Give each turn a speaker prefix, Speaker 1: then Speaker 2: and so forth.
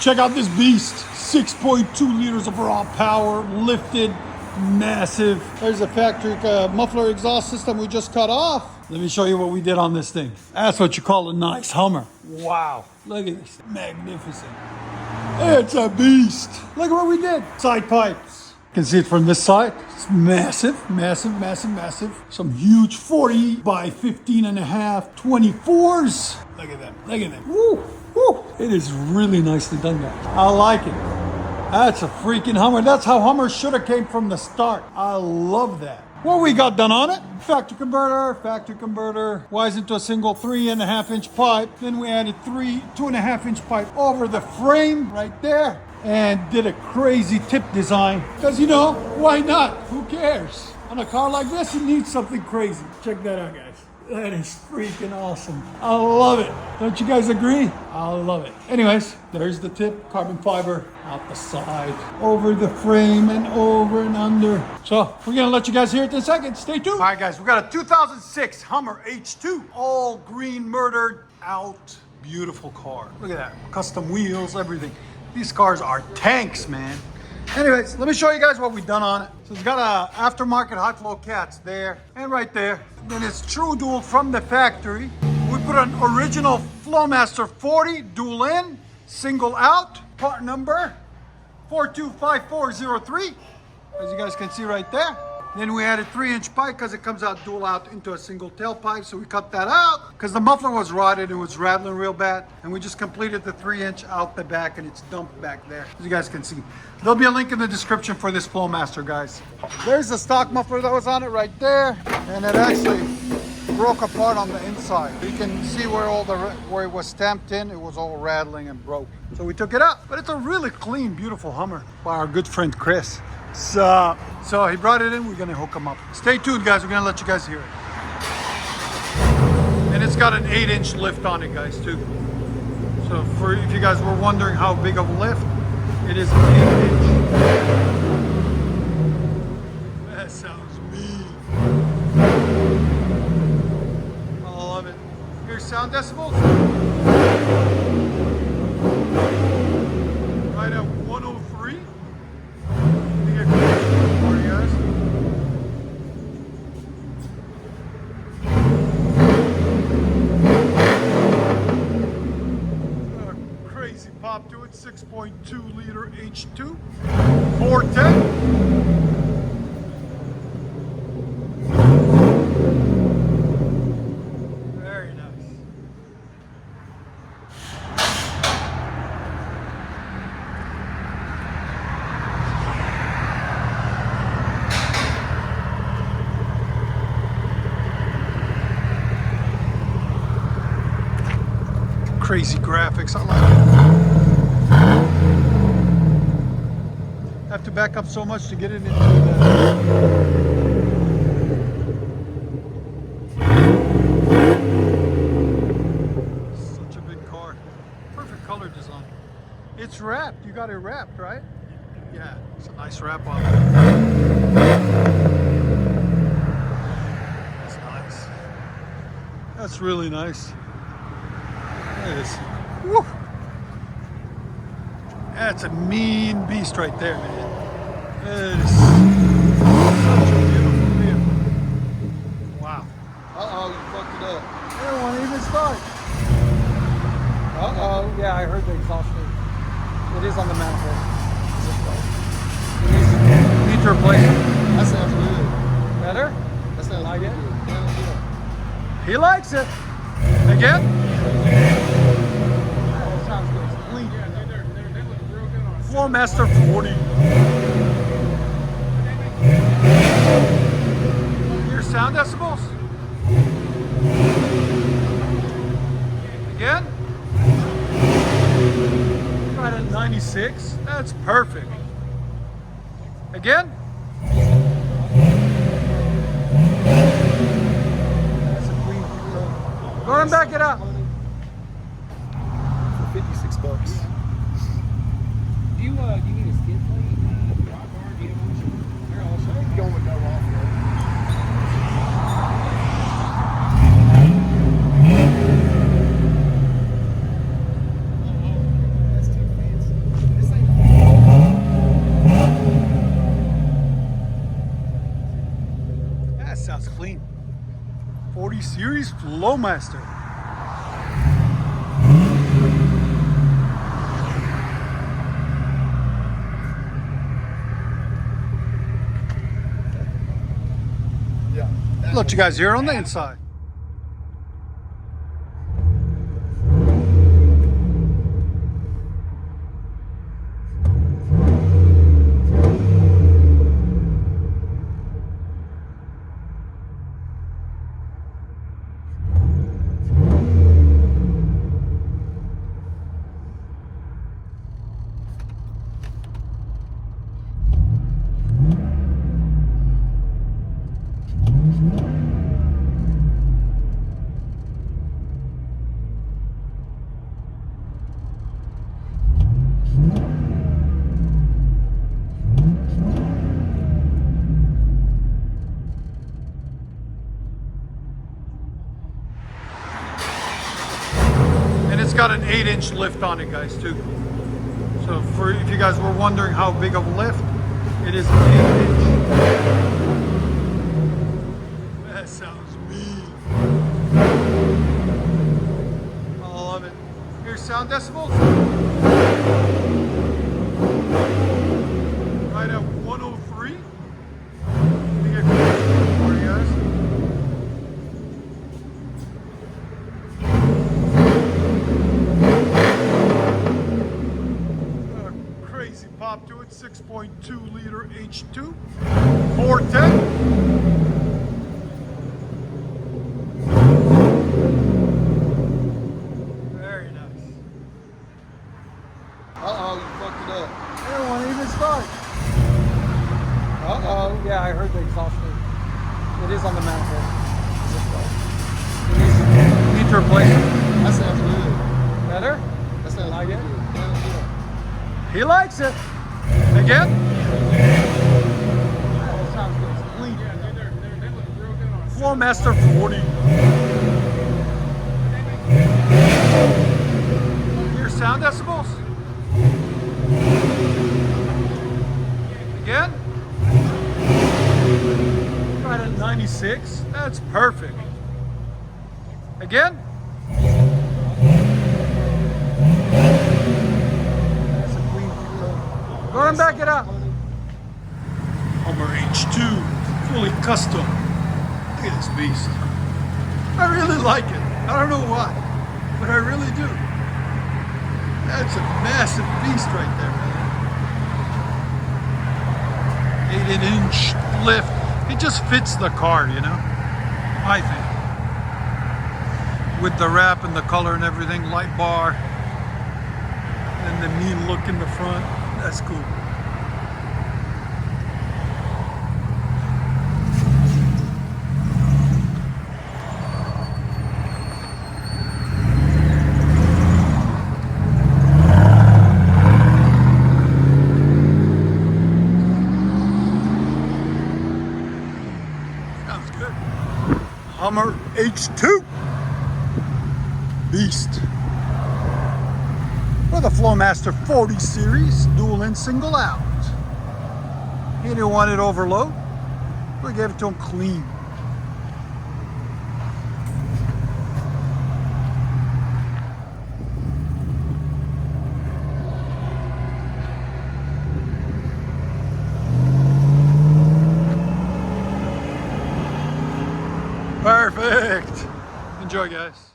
Speaker 1: Check out this beast. 6.2 liters of raw power, lifted, massive. There's a factory muffler exhaust system we just cut off. Let me show you what we did on this thing. That's what you call a nice Hummer. Wow, look at this, magnificent. It's a beast. Look at what we did. Side pipes. You can see it from this side. It's massive, massive, massive, massive. Some huge 40 by 15 and a half 24s. Look at them, look at them. Woo. Woo. It is really nicely done, guys. I like it. That's a freaking Hummer. That's how Hummer should have came from the start. I love that. What we got done on it? Factory converter, wires into a single 3.5 inch pipe. Then we added 2.5 inch pipe over the frame right there and did a crazy tip design. Because you know, why not? Who cares? On a car like this, it needs something crazy. Check that out, guys. That is freaking awesome. I love it. Don't you guys agree? I love it. Anyways, there's the tip, carbon fiber out the side, over the frame and over and under. So we're gonna let you guys hear it in a second. Stay tuned. All right, guys, we got a 2006 Hummer H2, all green murdered out. Beautiful car. Look at that. Custom wheels, everything. These cars are tanks, man. Anyways, let me show you guys what we've done on it. So it's got a aftermarket high flow cats there and right there. Then it's true dual from the factory. We put an original Flowmaster 40 dual in, single out, part number 425403, as you guys can see right there. Then we added 3-inch pipe because it comes out dual out into a single tailpipe. So we cut that out because the muffler was rotted. It was rattling real bad. And we just completed the 3-inch out the back and it's dumped back there. As you guys can see. There'll be a link in the description for this Flowmaster, guys. There's the stock muffler that was on it right there. And it actually broke apart on the inside. You can see where it was stamped in. It was all rattling and broke. So we took it out. But it's a really clean, beautiful Hummer by our good friend Chris. So he brought it in. We're gonna hook him up. Stay tuned, guys. We're gonna let you guys hear it. And it's got an 8-inch lift on it, guys, too. So if you guys were wondering how big of a lift, it is an 8-inch. That sounds mean. I love it. Here's sound decibels. Right at 103. Pop to it, 6.2 liter H2, 410. Very nice. Crazy graphics, I like it. Have to back up so much to get it into the... Such a big car. Perfect color design. It's wrapped. You got it wrapped, right? Yeah, it's a nice wrap on it. That's nice. That's really nice. There it is. Woo! That's a mean beast right there, man. It is such a beautiful vehicle. Wow.
Speaker 2: Uh-oh, you fucked it up.
Speaker 1: I don't want to even start.
Speaker 2: Uh-oh.
Speaker 1: Yeah, I heard the exhaust leak. It is on the manifold. You need to replace it.
Speaker 2: That sounds good.
Speaker 1: Better?
Speaker 2: That sounds
Speaker 1: Like it?
Speaker 2: good. Yeah.
Speaker 1: He likes it. Again? That sounds good. It's clean. Flowmaster 40. Your sound decibels. Again. Right at 96. That's perfect. Again. That's a clean. Go ahead and back it up.
Speaker 2: For $56.
Speaker 3: Do you need a skid plate? Rock bar? Do you have one? Here, I'll show you.
Speaker 2: Going to go off there.
Speaker 3: That's too fancy.
Speaker 1: Series Flowmaster.
Speaker 2: Yeah.
Speaker 1: Let you guys hear on the inside. It's got an 8-inch lift on it, guys, too. So if you guys were wondering how big of a lift, it is an 8-inch. That sounds mean. I love it. Here's sound decibels. Right at 103. Let me get closer for you guys. Pop to it, 6.2 liter H2, 410. Very nice.
Speaker 2: Uh-oh, you fucked it up.
Speaker 1: I don't want to even start.
Speaker 2: Uh-oh.
Speaker 3: Yeah, I heard the exhaust leak. It is on the manifold.
Speaker 1: You need to replace it.
Speaker 2: That sounds good.
Speaker 3: Better?
Speaker 2: That sounds
Speaker 3: Like it?
Speaker 2: good. Yeah, yeah.
Speaker 1: He likes it. Again?
Speaker 3: Sounds good.
Speaker 1: Clean.
Speaker 3: Yeah, they look real good on
Speaker 1: Flowmaster 40. Your sound decibels? Again? Right at 96. That's perfect. Again? That's a clean. Go and back it up. Hummer H2, fully custom. Look at this beast. I really like it. I don't know why, but I really do. That's a massive beast right there, man. 8-inch lift. It just fits the car, you know? I think. With the wrap and the color and everything, light bar. And the mean look in the front. That's cool. Sounds good. Hummer H2 Beast. For the Flowmaster 40 series, dual in, single out. He didn't want it overload. We gave it to him clean. Perfect. Enjoy, guys.